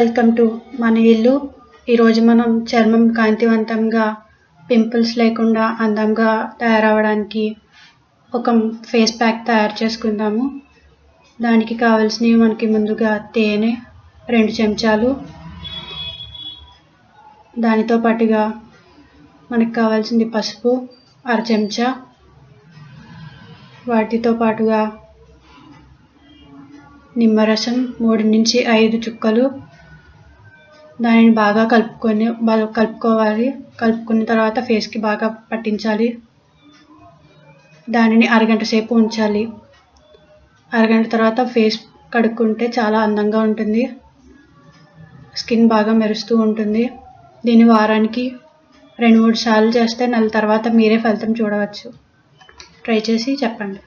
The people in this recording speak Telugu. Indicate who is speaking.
Speaker 1: వెల్కమ్ టు మన ఇల్లు. ఈరోజు మనం చర్మం కాంతివంతంగా పింపుల్స్ లేకుండా అందంగా తయారవడానికి ఒక ఫేస్ ప్యాక్ తయారు చేసుకుందాము. దానికి కావాల్సినవి మనకి ముందుగా తేనె 2 చెంచాలు, దానితో పాటుగా మనకు కావాల్సింది పసుపు 1/2 చెంచా, వాటితో పాటుగా నిమ్మరసం 3 నుంచి 5 చుక్కలు. దానిని బాగా కలుపుకోవాలి. కలుపుకున్న తర్వాత ఫేస్కి బాగా పట్టించాలి. దానిని అరగంట సేపు ఉంచాలి. అరగంట తర్వాత ఫేస్ కడుక్కుంటే చాలా అందంగా ఉంటుంది. స్కిన్ బాగా మెరుస్తూ ఉంటుంది. దీన్ని వారానికి 2-3 సార్లు చేస్తే నెల తర్వాత మీరే ఫలితం చూడవచ్చు. ట్రై చేసి చెప్పండి.